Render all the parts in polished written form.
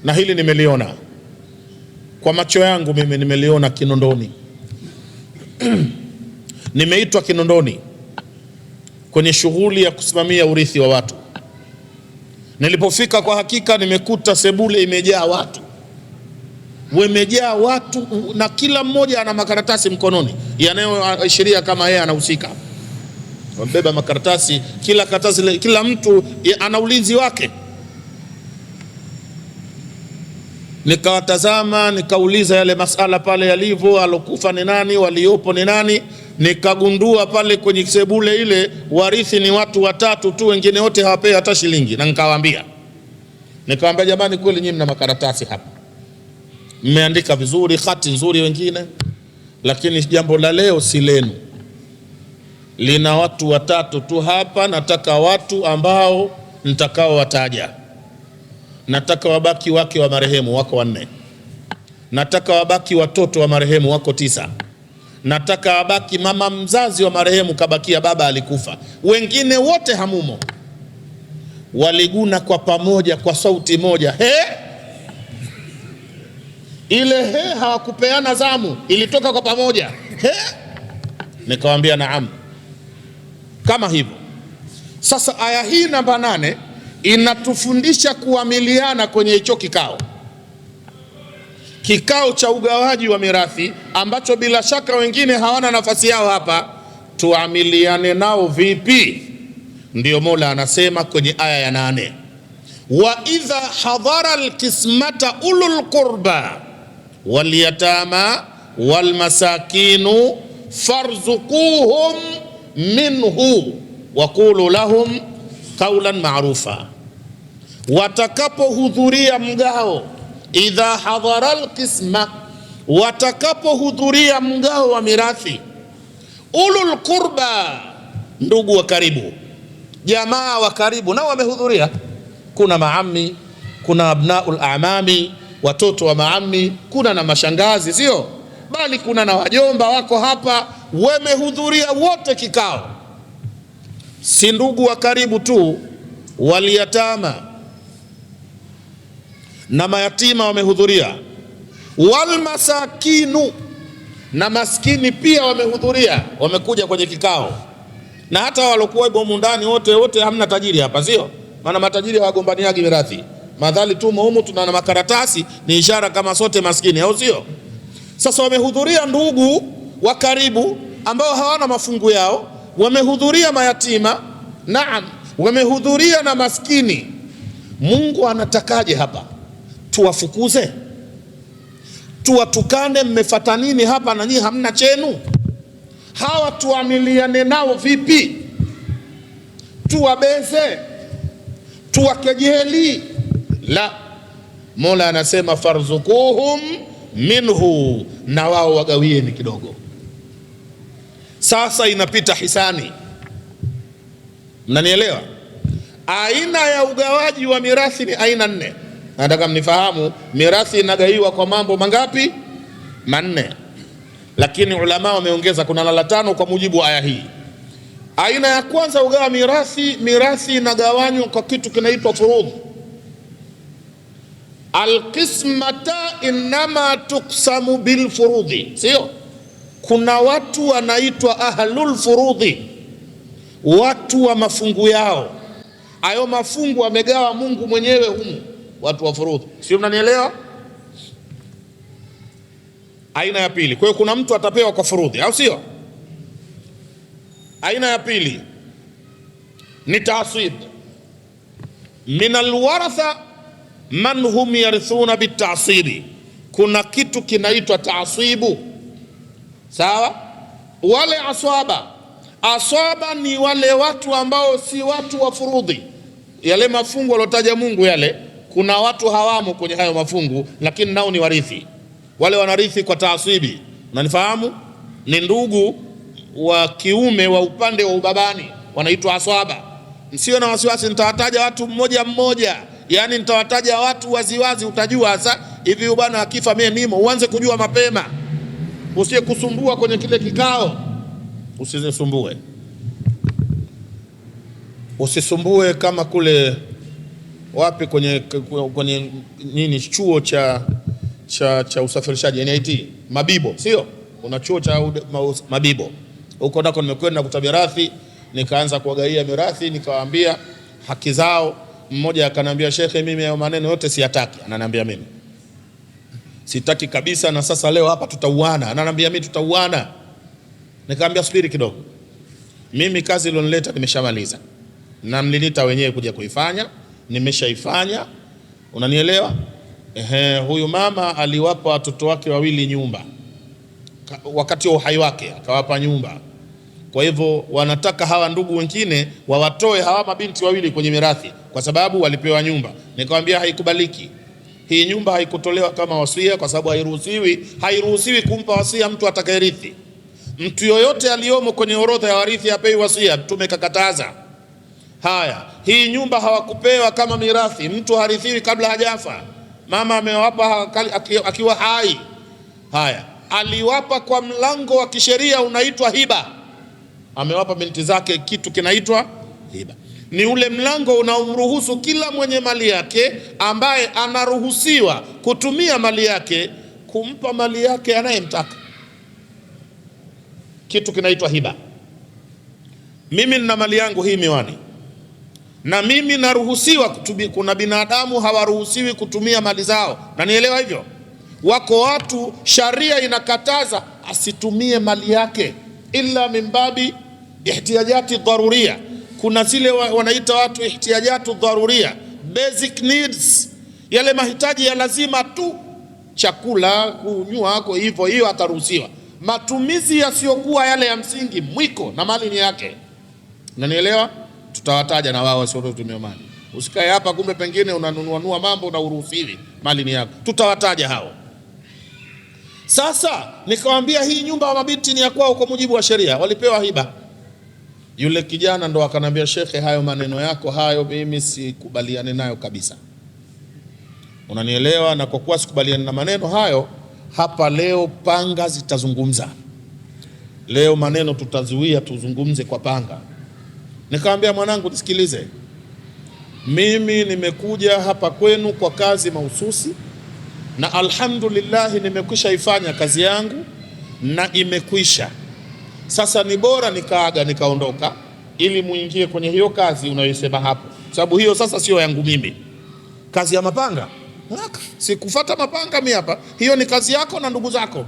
na hili nimeliona kwa macho yangu mimi, nimeliona Kinondoni. Nimeitwa Kinondoni kwenye shughuli ya kusimamia urithi wa watu. Nilipofika kwa hakika nimekuta sebule imejaa watu, wamejaa watu, na kila mmoja ana makaratasi mkononi yanayoashiria kama yeye anahusika. Wamebeba makaratasi, kila karatasi, kila mtu ana ulinzi wake. Nikawatazama, nikauliza yale masala pale yalivyo, alokufa ni nani, waliopo ni nani. Nikagundua pale kwenye sebule ile warithi ni watu watatu tu, wengine wote hawapei hata shilingi. Na nikawaambia jamani, kweli nyinyi mna makaratasi hapa, mmeandika vizuri, hati nzuri wengine, lakini jambo la leo si lenu, lina watu watatu tu hapa. Nataka watu ambao nitakao wataja. Nataka wabaki wake wa marehemu wako 4. Nataka wabaki watoto wa marehemu wako 9. Nataka wabaki mama mzazi wa marehemu, kabakia baba alikufa, wengine wote hamumo. Waliguna kwa pamoja kwa sauti moja, he. Ile he hawakupeana zamu, ilitoka kwa pamoja, he. Nikamwambia naam, kama hivyo. Sasa aya hii namba 8 inatufundisha kuamiliana kwenye hicho kikao cha ugawaji wa mirathi, ambacho bila shaka wengine hawana nafasi yao hapa. Tuamiliane nao vipi? Ndio Mola anasema kwenye aya ya 8, wa idha hadhara alqismata ulul qurba wal yatama wal masakinu farzuquhum minhu wa qulu lahum qawlan ma'rufa. Watakapohudhuria mgao, idha hadhara alqisma, watakapohudhuria mgao wa mirathi, ulul qurba, ndugu wa karibu, jamaa wa karibu nao wamehudhuria. Kuna maami, kuna abnaul amami, watoto wa maami, kuna na mashangazi, sio bali kuna na wajomba wako hapa, wamehudhuria wote kikao. Si ndugu wa karibu tu, waliyatama na mayatima wamehudhuria, wal masakinu, na maskini pia wamehudhuria, wamekuja kwenye kikao. Na hata walokuwa humu ndani wote hamna tajiri hapa, sio? Maana matajiri hawagombaniagi mirathi, madhali tu humu tuna makaratasi, ni ishara kama sote maskini, au sio? Sasa wamehudhuria ndugu wa karibu ambao hawana mafungu yao, wamehudhuria mayatima, naam, wamehudhuria na maskini. Mungu anatakaje hapa? Tuwafukuze? Tuwatukane? Mmefuata nini hapa na nyinyi hamna chenu? Hawa tuamiliane nao vipi? Tuwabeze? Tuwakejeli? La, Mola anasema farzukuhum minhu, na wao wagawieni kidogo. Sasa inapita hisani, mnanielewa? Aina ya ugawaji wa mirathi ni aina 4. Nataka mnifahamu, mirathi inagaiwa kwa mambo mangapi? 4. Lakini ulama wameongeza kuna la 5 kwa mujibu wa aya hii. Aina ya kwanza ugawa mirathi inagawanywa kwa kitu kinaitwa furudh. Alqismata inma tuqsamu bil furudhi, sio? Kuna watu wanaitwa ahlul furudhi, watu wa mafungu yao. Hayo mafungu amegawa Mungu mwenyewe humu, watu wa furudhi, sio? Mnanielewa? Aina ya pili. Kwa hiyo kuna mtu atapewa kwa furudhi, au sio? Aina ya pili ni taasib. Min alwaratha man hum yarithuna bitasibi, kuna kitu kinaitwa taasibu, sawa? Wale aswaba ni wale watu ambao si watu wa furudhi, yale mafungu alotaja Mungu yale, kuna watu hawamo kwenye hayo mafungu, lakini nao ni warithi. Wale wanarithi kwa taasibi, unanifahamu? Ni ndugu wa kiume wa upande wa ubabani, wanaitwa aswaba. Msio na wasiwasi, nitawataja watu mmoja mmoja, yani nitawataja watu waziwazi, utajua sasa hivi bwana akifa mimi nimo, uanze kujua mapema, usiye kusumbua kwenye kile kikao. Usisumbue kama kule wapi kwenye nini, chuo cha usafirishaji NIT Mabibo, sio? Kuna chuo cha Mabibo huko nako nimekwenda kutabia mirathi, nikaanza kuwagaia mirathi, nikawaambia haki zao. Mmoja akaniambia, shekhe, mimi hayo maneno yote siyataki. Ananiambia mimi sitaki kabisa, na sasa leo hapa tutauana. Ananiambia mimi tutauana. Nikamwambia subiri kidogo, mimi kazi ilionileta nimeshamaliza, na mlinita wenyewe kuja kuifanya, nimeshaifanya. Unanielewa? Huyu mama aliwapa watoto wake wawili nyumba wakati wa uhai wake, akawapa nyumba. Kwa hivyo wanataka hawa ndugu wengine wawatoe hawa mabinti wawili kwenye mirathi kwa sababu walipewa nyumba. Nikamwambia haikubaliki. Hii nyumba haikutolewa kama wasia, kwa sababu hairuhusiwi kumpa wasia mtu atakayerithi. Mtu yoyote aliyomo kwenye orodha ya warithi hapewi wasia, Mtume kakataza. Haya, hii nyumba hawakupewa kama mirathi, mtu harithiwi kabla hajafa. Mama amewapa akiwa hai. Haya, aliwapa kwa mlango wa kisheria unaitwa hiba. Amewapa binti zake kitu kinaitwa hiba. Ni ule mlango unaomruhusu kila mwenye mali yake ambaye anaruhusiwa kutumia mali yake kumpa mali yake anayemtaka. Kitu kinaitwa hiba. Mimi nina mali yangu hii miwani, na mimi naruhusiwa kutumia. Kuna binadamu hawaruhusiwi kutumia mali zao, na nielewa hivyo. Wako watu sharia inakataza asitumie mali yake illa min babi ihtiyajati dharuria. Kuna zile wanaita watu ihtiyajatu dharuria, basic needs, yale mahitaji ya lazima tu, chakula, kunywa, kwa hivyo hiyo ataruhusiwa. Matumizi yasiyokuwa yale ya msingi, mwiko na mali ni yake. Unanielewa? Tutawataja na wao wasiotumia mali. Usikae hapa kumbe pengine unanunua mambo na uruhusiwi, mali ni yako. Tutawataja hao. Sasa nikamwambia hii nyumba ya mabinti ni ya kwao kwa mujibu wa sheria, walipewa hiba. Yule kijana ndo akanambia, shekhe, hayo maneno yako hayo mimi sikubaliane nayo kabisa. Unanielewa? Na kwa kuwa sikubaliane na maneno hayo, hapa leo panga zitazungumza. Leo maneno tutazuia, tuzungumze kwa panga. Nikamwambia, mwanangu, nisikilize, mimi nimekuja hapa kwenu kwa kazi mahususi, na alhamdulillah nimekwisha ifanya kazi yangu na imekwisha. Sasa ni bora nikaaga nikaondoka, ili muingie kwenye hiyo kazi unayosema hapo, sababu hiyo sasa sio yangu mimi. Kazi ya mapanga, sikufuata mapanga mimi hapa, hiyo ni kazi yako na ndugu zako.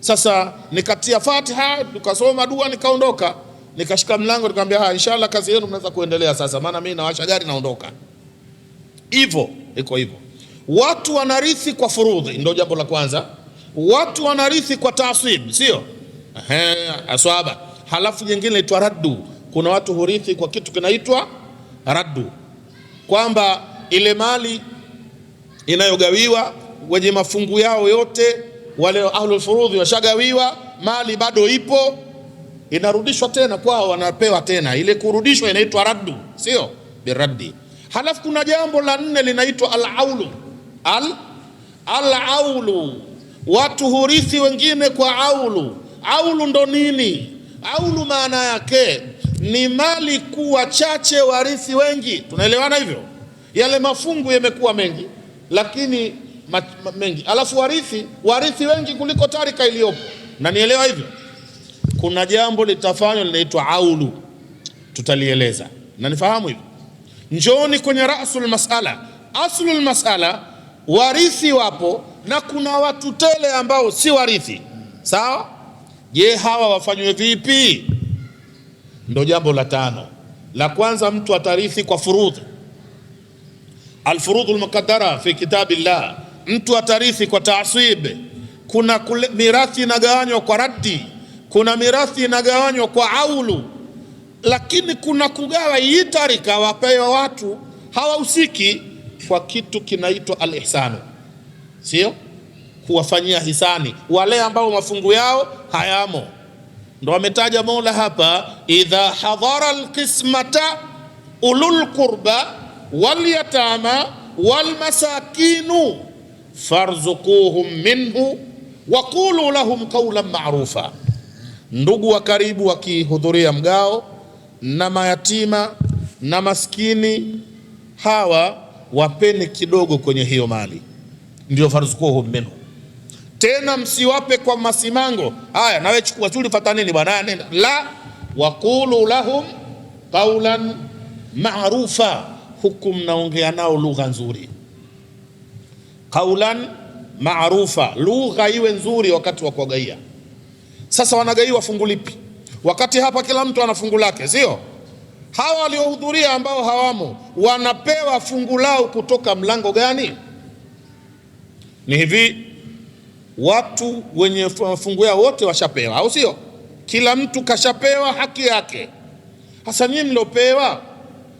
Sasa nikatia Fatiha, tukasoma dua, nikaondoka. Nikashika mlango, nikamwambia, inshallah kazi yenu mnaweza kuendelea sasa, maana mimi nawasha gari naondoka. Hivyo iko hivyo. Watu wanarithi kwa furudhi, ndio jambo la kwanza. Watu wanarithi kwa taasib, sio? Aswaba. Halafu jingine inaitwa raddu. Kuna watu hurithi kwa kitu kinaitwa raddu, kwamba ile mali inayogawiwa wenye mafungu yao yote, wale ahlul furudhi washagawiwa, mali bado ipo, inarudishwa tena kwao, wanapewa tena. Ile kurudishwa inaitwa raddu, sio? Biraddi. Halafu kuna jambo la nne linaitwa al-aulu. Al-aulu. Watu hurithi wengine kwa aulu. Aulu ndo nini? Aulu maana yake ni mali kuwa chache, warithi wengi. Tunaelewana hivyo? Yale mafungu yamekuwa mengi, lakini mengi, alafu warithi wengi kuliko tarika iliyopo. Na nielewa hivyo? Kuna jambo litafanywa linaitwa aulu, tutalieleza na nifahamu hivyo. Njoni kwenye rasul masala. Aslul masala, warithi wapo na kuna watu tele ambao si warithi. Sawa? Je, hawa wafanywe vipi? Ndo jambo la tano. La kwanza, mtu atarithi kwa furudhi. Alfurudhul muqaddara fi kitabillah. Mtu atarithi kwa taasib. Kuna mirathi inagawanywa kwa raddi, kuna mirathi inagawanywa kwa aulu, lakini kuna kugawa hii tarika wapewa watu hawahusiki kwa kitu kinaitwa al-ihsanu, sio? Kuwafanyia hisani wale ambao mafungu yao hayamo. Ndo ametaja Mola hapa, idha hadhara alqismata ulul qurba wal yatama wal masakinu farzuquhum minhu wa qulu lahum qawlan ma'rufa. Ndugu wa karibu wakihudhuria mgao na mayatima na maskini, hawa wapeni kidogo kwenye hiyo mali, ndio farzukuhum minhu. Tena msiwape kwa masimango, haya nawe chukua tu ulipata nini bwana, nenda la, waqulu lahum qawlan ma'rufa, huku mnaongea nao lugha nzuri. Qawlan ma'rufa, lugha iwe nzuri wakati wa kuwagaia. Sasa wanagaiwa fungu lipi wakati hapa kila mtu ana fungu lake, sio? Hawa waliohudhuria ambao hawamo wanapewa fungu lao kutoka mlango gani? Ni hivi, watu wenye fungu yao wote washapewa, au sio? Kila mtu kashapewa haki yake. Hasa nyinyi mliopewa,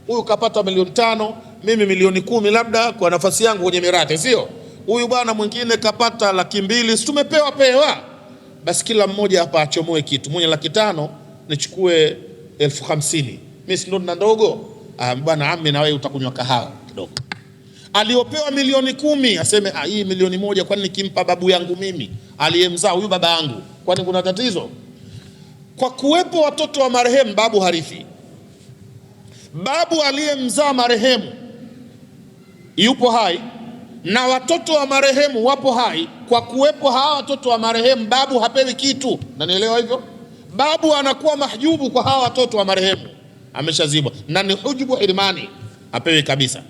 huyu kapata milioni 5, mimi milioni 10 labda kwa nafasi yangu kwenye mirathi, sio? Huyu bwana mwingine kapata 200,000, si tumepewa pewa? Basi kila mmoja hapa achomoe kitu. Mwenye 500,000 nichukue 50,000. Mimi si ndo na ndogo? Bwana ammi, na wewe utakunywa kahawa kidogo. Aliopewa milioni 10 aseme hii milioni 1 kwani nikimpa babu yangu mimi aliyemzaa huyu baba yangu, kwani kuna tatizo? Kwa kuwepo watoto wa marehemu, babu harithi. Babu aliyemzaa marehemu yupo hai na watoto wa marehemu wapo hai. Kwa kuwepo hawa watoto wa marehemu, babu hapewi kitu. Na nielewa hivyo, babu anakuwa mahjubu kwa hawa watoto wa marehemu, ameshazibwa na ni hujubu hirmani, hapewi kabisa.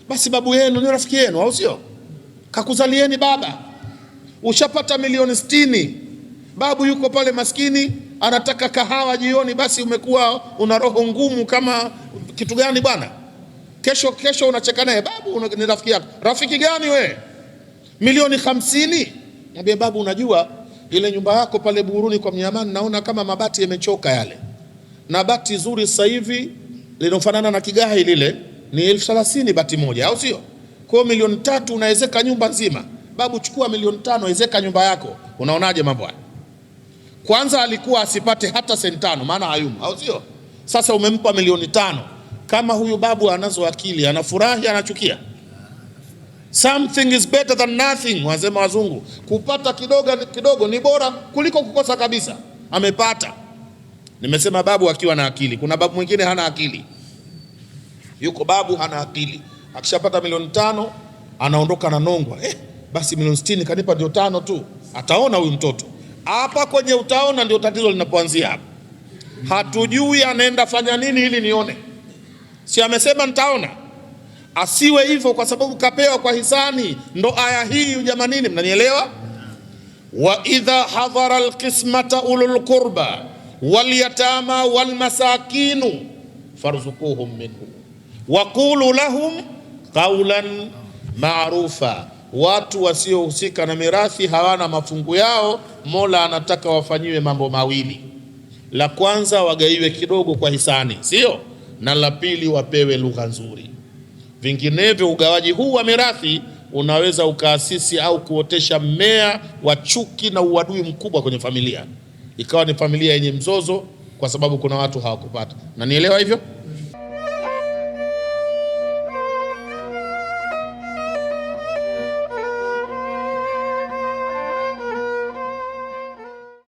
Basi babu yenu ni rafiki yenu, au sio? Kakuzalieni baba, ushapata milioni 60, babu yuko pale maskini anataka kahawa jioni, basi umekuwa una roho ngumu kama kitu gani bwana? Kesho unacheka naye, babu ni rafiki yako. Rafiki gani we? Milioni 50. Mwambie babu, unajua ile nyumba yako pale Buruni kwa Mnyamani naona kama mabati yamechoka yale, na bati zuri sasa hivi linofanana na kigahi lile ni 30,000 bati moja, au sio? Kwa milioni 3 unawezeka nyumba nzima. Babu, chukua milioni 5 ezeka nyumba yako. Unaonaje mambo haya? Kwanza alikuwa asipate hata senti 5, maana hayumo, au sio? Sasa umempa milioni 5. Kama huyu babu anazo akili, anafurahi, anachukia? Something is better than nothing, wasema wazungu. Kupata kidogo ni bora kuliko kukosa kabisa. Amepata. Nimesema babu akiwa na akili. Kuna babu mwingine hana akili. Yuko babu hana akili, akishapata milioni 5 anaondoka na nongwa, basi milioni 60 kanipa ndio 5 tu. Ataona huyu mtoto hapa kwenye utaona, ndio tatizo linapoanzia hapa. Hatujui anaenda fanya nini ili nione. Si amesema nitaona? Asiwe hivyo kwa sababu kapewa kwa hisani. Ndo aya hii jamanini, mnanielewa? Wa idha hadhara alqismata ulul qurba wal yatama wal masakinu farzukuhum minhu waqulu lahum qawlan ma'rufa. Watu wasiohusika na mirathi hawana mafungu yao, Mola anataka wafanyiwe mambo mawili. La kwanza wagaiwe kidogo kwa hisani, sio? Na la pili wapewe lugha nzuri. Vinginevyo ugawaji huu wa mirathi unaweza ukaasisi au kuotesha mmea wa chuki na uadui mkubwa kwenye familia, ikawa ni familia yenye mzozo kwa sababu kuna watu hawakupata. Na nielewa hivyo?